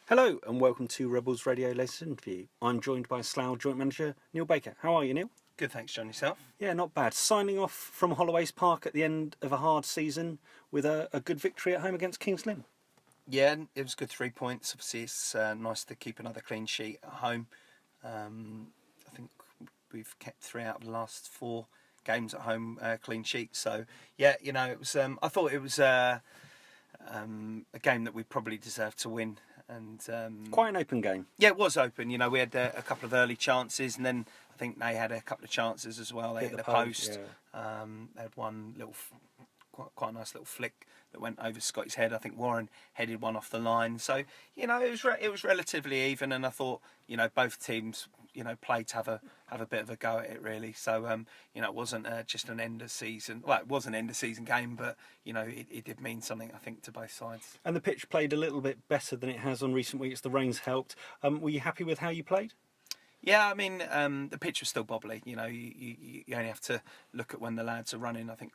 Hello and welcome to Rebels Radio latest interview. I'm joined by Slough Joint Manager Neil Baker. How are you, Neil? Good, thanks, John. Yourself? Yeah, not bad. Signing off from Holloway's Park at the end of a hard season with a good victory at home against Kings Lynn. Yeah, it was good 3 points. Obviously, it's nice to keep another clean sheet at home. I think we've kept 3 out of the last 4 games at home clean sheets. So, yeah, it was. I thought it was a game that we probably deserved to win. And Quite an open game. Yeah, it was open. We had a couple of early chances, and then I think they had a couple of chances as well. They hit the post. Yeah. They had one little, quite a nice little flick that went over Scott's head. I think Warren headed one off the line. So it was relatively even, and I thought both teams played to have a bit of a go at it really. So it wasn't just an end of season. Well, it was an end of season game, but it did mean something, I think, to both sides. And the pitch played a little bit better than it has on recent weeks. The rain's helped. Were you happy with how you played? Yeah, I mean, the pitch was still bobbly. You only have to look at when the lads are running. I think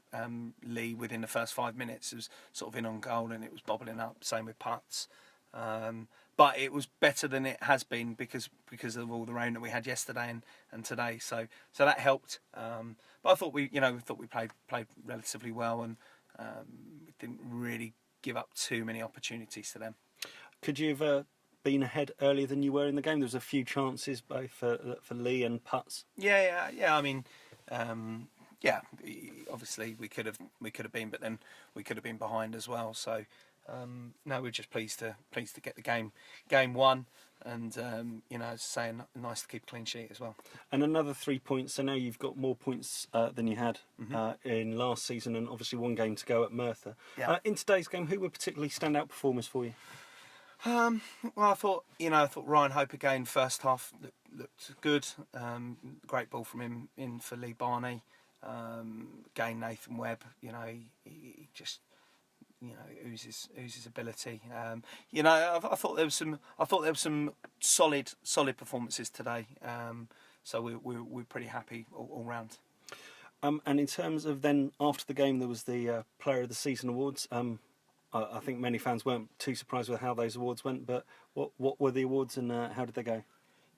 Lee, within the first 5 minutes, was sort of in on goal and it was bobbling up. Same with putts. But it was better than it has been because of all the rain that we had yesterday and today. So that helped. But I thought we played relatively well and didn't really give up too many opportunities to them. Could you have been ahead earlier than you were in the game? There was a few chances both for Lee and putts. Yeah. I mean, obviously we could have been, but then we could have been behind as well. So no, we're just pleased to get the game won, and as I say, nice to keep a clean sheet as well. And another 3 points. So now you've got more points than you had in last season, and obviously one game to go at Merthyr. Yeah. In today's game, who were particularly standout performers for you? Well, I thought Ryan Hope again. First half looked good. Great ball from him in for Lee Barney. Again, Nathan Webb. He just oozes ability. I thought there was some solid performances today. So we're pretty happy all round. And in terms of then after the game, there was the Player of the Season awards. I think many fans weren't too surprised with how those awards went, but what were the awards and how did they go?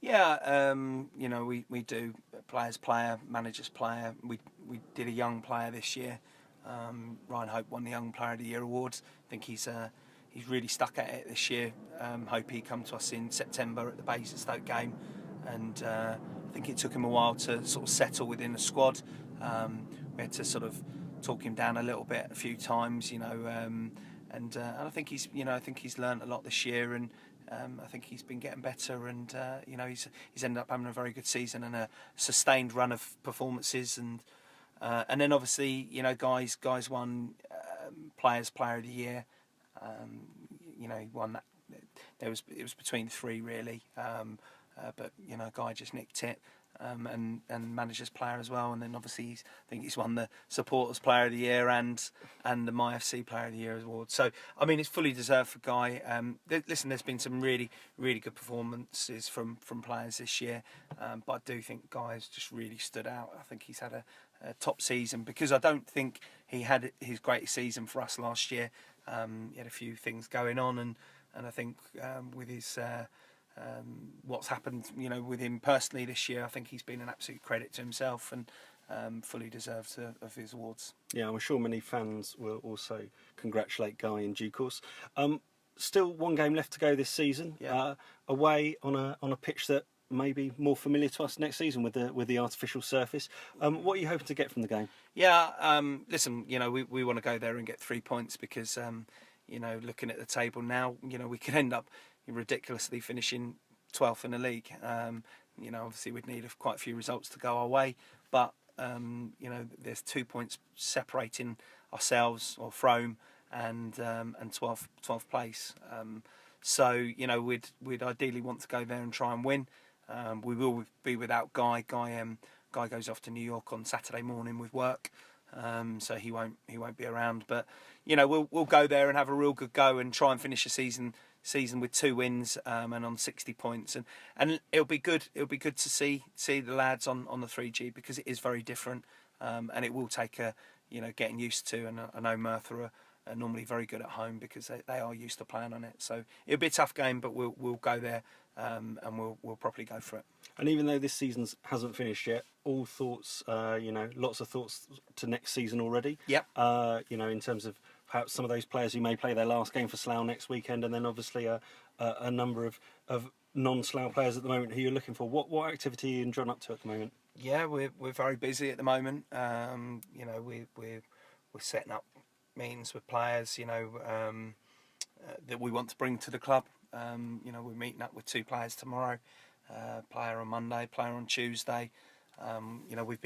Yeah, we do players player, managers player. We did a young player this year. Ryan Hope won the Young Player of the Year awards. I think he's really stuck at it this year. Hope he come to us in September at the Basingstoke game, and I think it took him a while to sort of settle within the squad. We had to sort of talk him down a little bit a few times, and I think he's learnt a lot this year, and I think he's been getting better, and he's ended up having a very good season and a sustained run of performances, and then obviously guys won Players Player of the Year. He won that. It was between 3 really, but Guy just nicked it. And Managers Player as well, and then obviously I think he's won the Supporters Player of the Year and the MyFC Player of the Year award. So I mean, it's fully deserved for Guy. Listen, there's been some really good performances from players this year, but I do think Guy has just really stood out. I think he's had a top season because I don't think he had his greatest season for us last year. He had a few things going on, and I think with his what's happened, with him personally this year, I think he's been an absolute credit to himself and fully deserves of his awards. Yeah, I'm sure many fans will also congratulate Guy in due course. Still one game left to go this season. Yeah. Away on a pitch that may be more familiar to us next season with the artificial surface. What are you hoping to get from the game? Yeah, listen, we want to go there and get 3 points because looking at the table now, we could end up ridiculously finishing 12th in the league. Obviously we'd need quite a few results to go our way, but there's 2 points separating ourselves or Frome and 12th place. So we'd ideally want to go there and try and win. We will be without Guy. Guy goes off to New York on Saturday morning with work, so he won't be around. But we'll go there and have a real good go and try and finish the season with 2 wins and on 60 points, and it'll be good to see the lads on the 3G because it is very different, and it will take getting used to. And I know Merthyr are normally very good at home because they are used to playing on it. So it'll be a tough game, but we'll go there and we'll properly go for it. And even though this season hasn't finished yet, all thoughts, lots of thoughts to next season already. Yep. In terms of perhaps some of those players who may play their last game for Slough next weekend, and then obviously a number of non-Slough players at the moment who you're looking for. What activity are you and John up to at the moment? Yeah, we're very busy at the moment. We're setting up meetings with players, that we want to bring to the club. We're meeting up with 2 players tomorrow, player on Monday, player on Tuesday. We've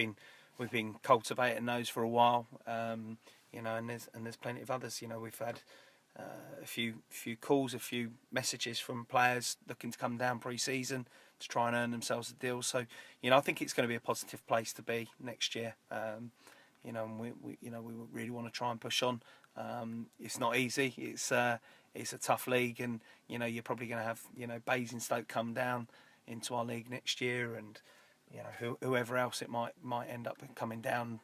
been cultivating those for a while, and there's plenty of others. We've had a few calls, a few messages from players looking to come down pre-season to try and earn themselves a deal. So, I think it's going to be a positive place to be next year. And we really want to try and push on. It's not easy. It's a tough league, and you're probably going to have Basingstoke come down into our league next year, and whoever else it might end up coming down.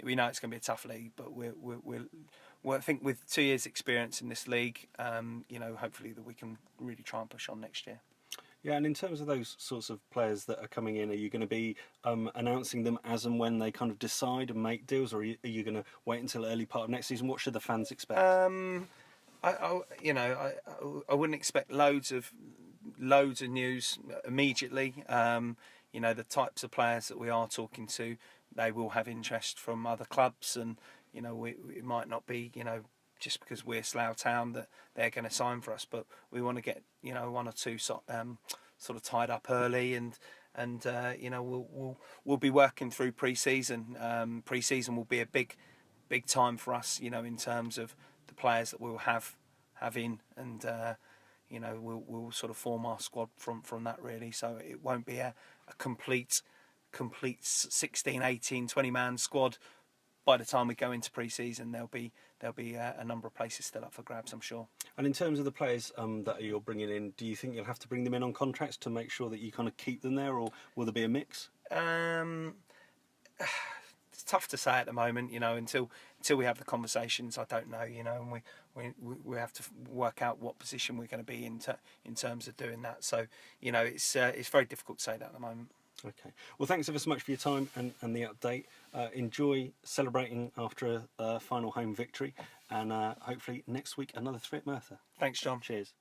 We know it's going to be a tough league, but I think with 2 years' experience in this league, hopefully that we can really try and push on next year. Yeah, and in terms of those sorts of players that are coming in, are you going to be announcing them as and when they kind of decide and make deals, or are you going to wait until the early part of next season? What should the fans expect? I wouldn't expect loads of news immediately. The types of players that we are talking to, they will have interest from other clubs, and it might not be just because we're Slough Town that they're going to sign for us, but we want to get 1 or 2 sort of tied up early, and we'll be working through pre-season. Pre-season will be a big time for us, in terms of the players that we'll have in, and we'll sort of form our squad from that really. So it won't be a complete 16, 18, 20 man squad. By the time we go into pre-season, there'll be a number of places still up for grabs, I'm sure. And in terms of the players that you're bringing in, do you think you'll have to bring them in on contracts to make sure that you kind of keep them there, or will there be a mix? It's tough to say at the moment, until we have the conversations. I don't know, and we have to work out what position we're going to be in terms of doing that. So, it's very difficult to say that at the moment. Okay. Well, thanks ever so much for your time and the update. Enjoy celebrating after a final home victory, and hopefully next week another 3 at Merthyr. Thanks, John. Cheers.